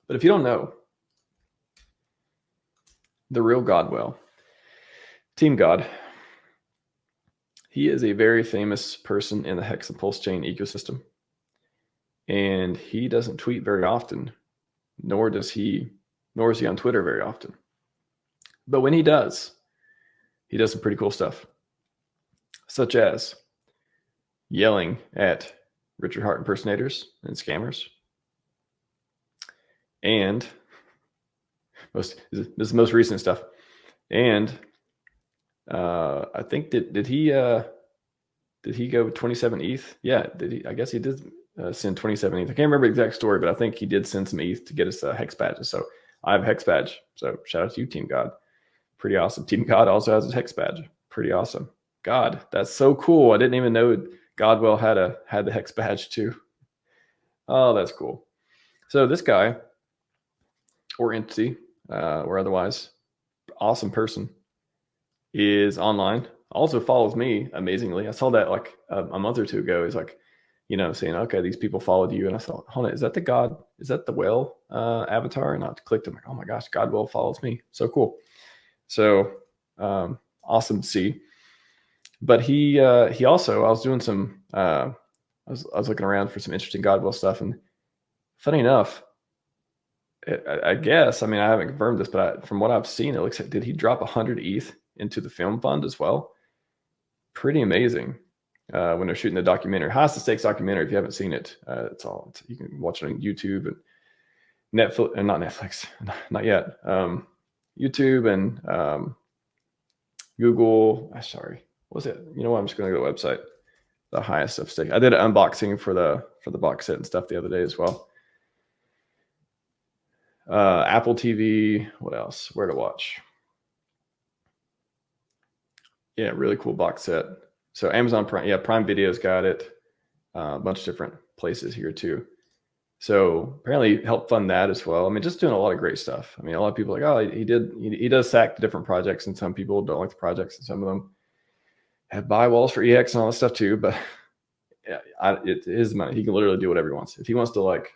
But if you don't know, the real Godwell, Team God, he is a very famous person in the HEX and PulseChain ecosystem. And he doesn't tweet very often, nor is he on Twitter very often. But when he does some pretty cool stuff, such as yelling at Richard Hart impersonators and scammers. And this is the most recent stuff. And I think did he go 27 ETH? Yeah, I guess he did send 27 ETH. I can't remember the exact story, but I think he did send some ETH to get us HEX badges. So I have a HEX badge. So shout out to you, Team God. Pretty awesome. Team God also has a HEX badge. Pretty awesome. God, that's so cool. I didn't even know Godwell had the HEX badge too. Oh, that's cool. So this guy or entity or otherwise, awesome person, is online. Also follows me amazingly. I saw that like a month or two ago. He's like, saying, okay, these people followed you. And I thought, hold on, is that the whale avatar? And I clicked. I'm like, oh my gosh, Godwell follows me. So cool. So awesome to see. But he also, I was doing some, I was looking around for some interesting Godwell stuff. And funny enough, I guess, I mean, I haven't confirmed this, but from what I've seen, it looks like, did he drop 100 ETH into the film fund as well? Pretty amazing. When they're shooting the documentary, Highest of Stakes documentary. If you haven't seen it, you can watch it on YouTube and Netflix, and not Netflix, not yet. YouTube and Google. Sorry, what was it? You know what? I'm just going to go to the website. The Highest of Stakes. I did an unboxing for the box set and stuff the other day as well. Apple TV. What else? Where to watch? Yeah, really cool box set. So Amazon Prime, Prime Video's got it. A bunch of different places here too. So apparently helped fund that as well. I mean, just doing a lot of great stuff. I mean, a lot of people are like, oh, he does sack different projects, and some people don't like the projects, and some of them have buy walls for EX and all that stuff too. But yeah, it's his money. He can literally do whatever he wants. If he wants to, like,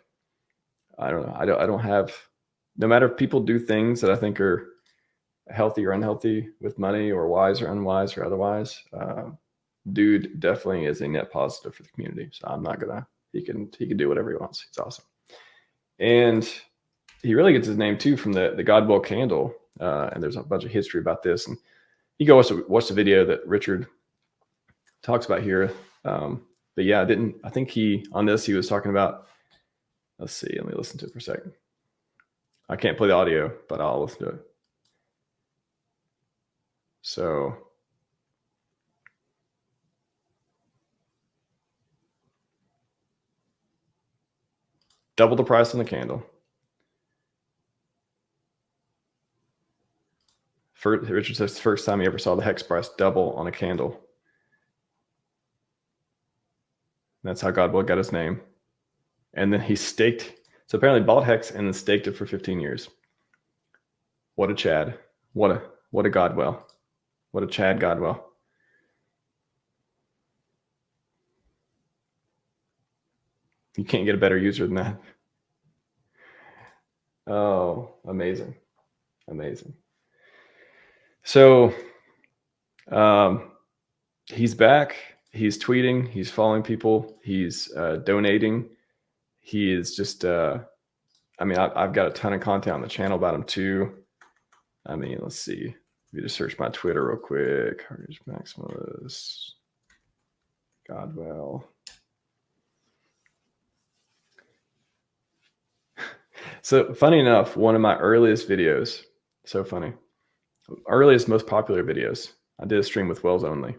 I don't know. I don't have, no matter if people do things that I think are healthy or unhealthy with money, or wise or unwise or otherwise, dude definitely is a net positive for the community. So I'm not gonna, he can do whatever he wants. It's awesome. And he really gets his name too from the Godwell candle. And there's a bunch of history about this, and you go watch the video that Richard talks about here. But yeah, I think he was talking about, let's see, let me listen to it for a second. I can't play the audio, but I'll listen to it. So double the price on the candle. Richard says the first time he ever saw the HEX price double on a candle. That's how Godwell got his name. And then he staked. So apparently bought HEX and then staked it for 15 years. What a Chad. What a Godwell. What a Chad Godwell. You can't get a better user than that. Oh, amazing. Amazing. So he's back. He's tweeting. He's following people. He's donating. He is just, I mean, I've got a ton of content on the channel about him too. I mean, let's see. Let me just search my Twitter real quick. RHMax, Godwell. So funny enough, one of my earliest videos, so funny, earliest, most popular videos, I did a stream with Wells only.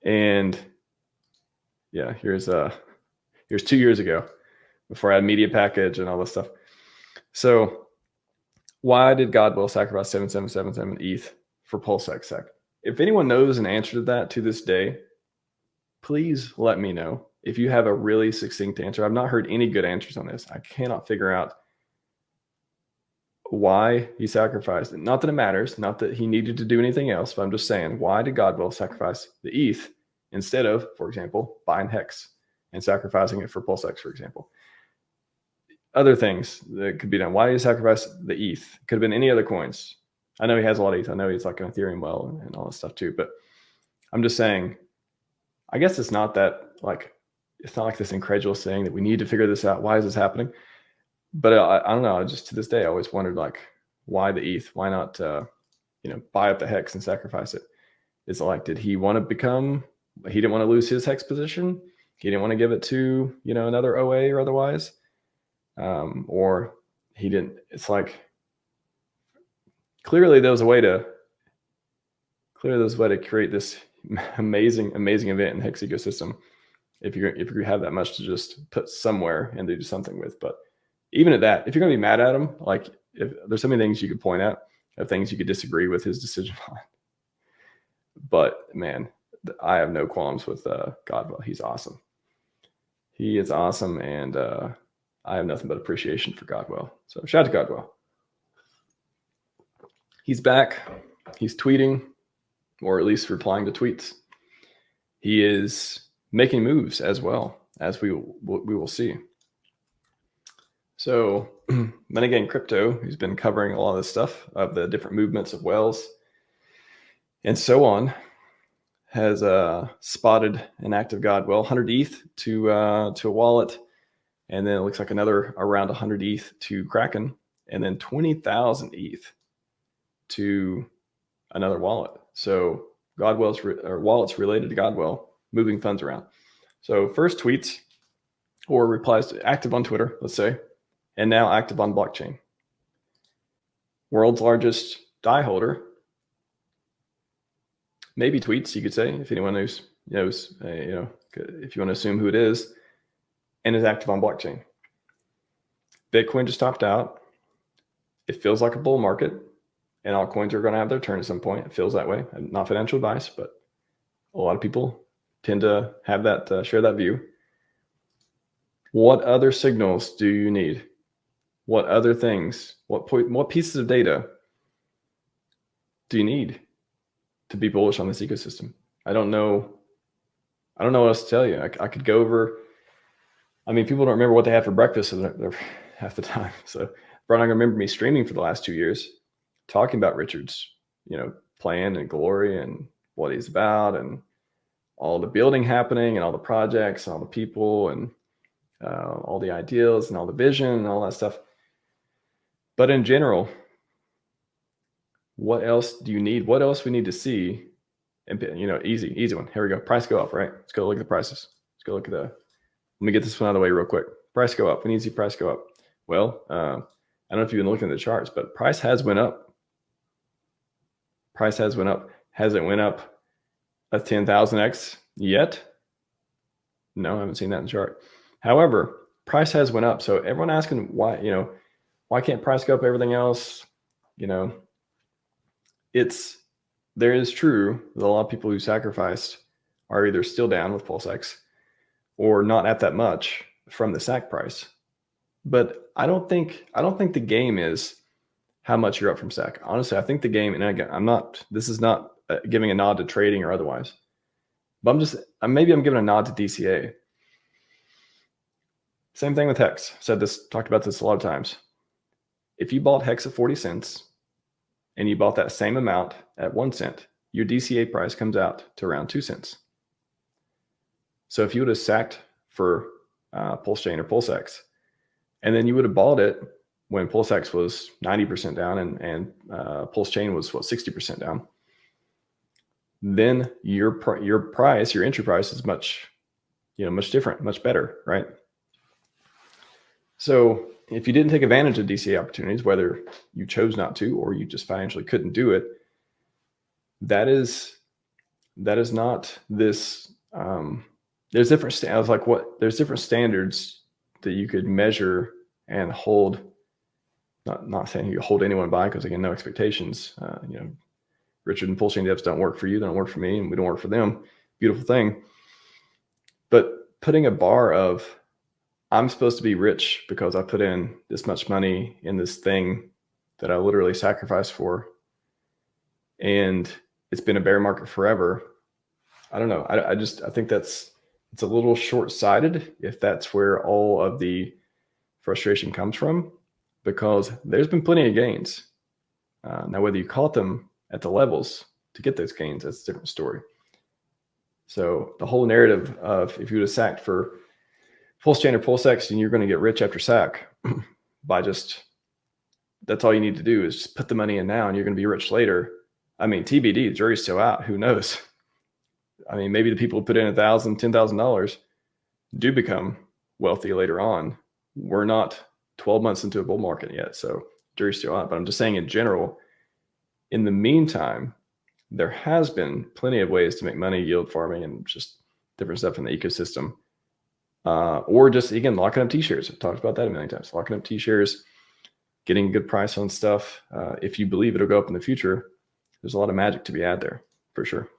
And yeah, here's 2 years ago, before I had media package and all this stuff. So why did Godwell sacrifice 7777 ETH for PulseX? If anyone knows an answer to that to this day, please let me know. If you have a really succinct answer, I've not heard any good answers on this. I cannot figure out why he sacrificed it. Not that it matters, not that he needed to do anything else, but I'm just saying, why did Godwell sacrifice the ETH instead of, for example, buying HEX and sacrificing it for PulseX, for example? other things that could be done. Why did he sacrifice the ETH? Could have been any other coins. I know he has a lot of ETH. I know he's like an Ethereum well and all that stuff too. But I'm just saying, I guess it's not that like, it's not like this incredulous thing that we need to figure this out. Why is this happening? But I don't know. Just to this day, I always wondered like, why the ETH? Why not, buy up the HEX and sacrifice it? Is it like, did he want to become? He didn't want to lose his HEX position. He didn't want to give it to another OA or otherwise, or he didn't. It's like clearly there was a way to create this amazing event in the HEX ecosystem. If you have that much to just put somewhere and do something with. But even at that, if you're going to be mad at him, like if there's so many things you could point out of things you could disagree with his decision on. But man, I have no qualms with Godwell. He's awesome. He is awesome, and I have nothing but appreciation for Godwell. So shout out to Godwell. He's back. He's tweeting, or at least replying to tweets. He is making moves as well, as we will see. So, then again, crypto, he's been covering a lot of this stuff of the different movements of whales and so on, has spotted an active Godwell, 100 ETH to a wallet, and then it looks like another around 100 ETH to Kraken, and then 20,000 ETH to another wallet. So Godwell's wallets related to Godwell moving funds around. So first tweets or replies to active on Twitter, let's say, and now active on blockchain. World's largest DAI holder. Maybe tweets, you could say, if anyone knows, if you want to assume who it is, and is active on blockchain. Bitcoin just topped out. It feels like a bull market, and all coins are going to have their turn at some point. It feels that way. Not financial advice, but a lot of people tend to have that, share that view. What other signals do you need? What other things? What pieces of data do you need to be bullish on this ecosystem? I don't know what else to tell you. I could go over. I mean, people don't remember what they had for breakfast they're half the time. So Brian, I remember me streaming for the last 2 years, talking about Richard's, plan and glory and what he's about and all the building happening and all the projects and all the people and all the ideals and all the vision and all that stuff. But in general, what else do you need? What else we need to see? And easy one. Here we go. Price go up, right? Let's go look at the prices. Let's go look at let me get this one out of the way real quick. Price go up. We need to see price go up. Well, I don't know if you've been looking at the charts, but price has went up. Price has went up. Has it went up a 10,000x yet? No, I haven't seen that in the chart. However, price has went up. So everyone asking why can't price go up everything else? There is true that a lot of people who sacrificed are either still down with PulseX or not at that much from the sack price. But I don't think the game is how much you're up from sack. Honestly, I think the game, and again, this is not giving a nod to trading or otherwise, but maybe I'm giving a nod to DCA. Same thing with HEX. Talked about this a lot of times. If you bought HEX at 40 cents and you bought that same amount at 1 cent, your DCA price comes out to around 2 cents. So if you would have sacked for PulseChain or PulseX, and then you would have bought it when PulseX was 90% down and PulseChain was 60% down, then your price, your entry price is much different, much better, right? So if you didn't take advantage of DCA opportunities, whether you chose not to or you just financially couldn't do it, that is not this. There's different standards that you could measure and hold. Not saying you hold anyone by, because again, no expectations. Richard and PulseChain devs don't work for you, they don't work for me, and we don't work for them. Beautiful thing. But putting a bar of, I'm supposed to be rich because I put in this much money in this thing that I literally sacrificed for, and it's been a bear market forever. I don't know. I think it's a little short-sighted if that's where all of the frustration comes from, because there's been plenty of gains. Now, whether you caught them at the levels to get those gains, that's a different story. So the whole narrative of if you would have sacked for PulseChain or PulseX and you're going to get rich after sack by just, that's all you need to do is just put the money in now and you're going to be rich later. I mean, TBD, the jury's still out. Who knows? I mean, maybe the people who put in $1,000, $10,000 do become wealthy later on. We're not 12 months into a bull market yet, so jury's still out. But I'm just saying in general, in the meantime, there has been plenty of ways to make money, yield farming, and just different stuff in the ecosystem. Or just, again, locking up T-shares. I've talked about that a million times. Locking up T-shares, getting a good price on stuff. If you believe it'll go up in the future, there's a lot of magic to be had there, for sure.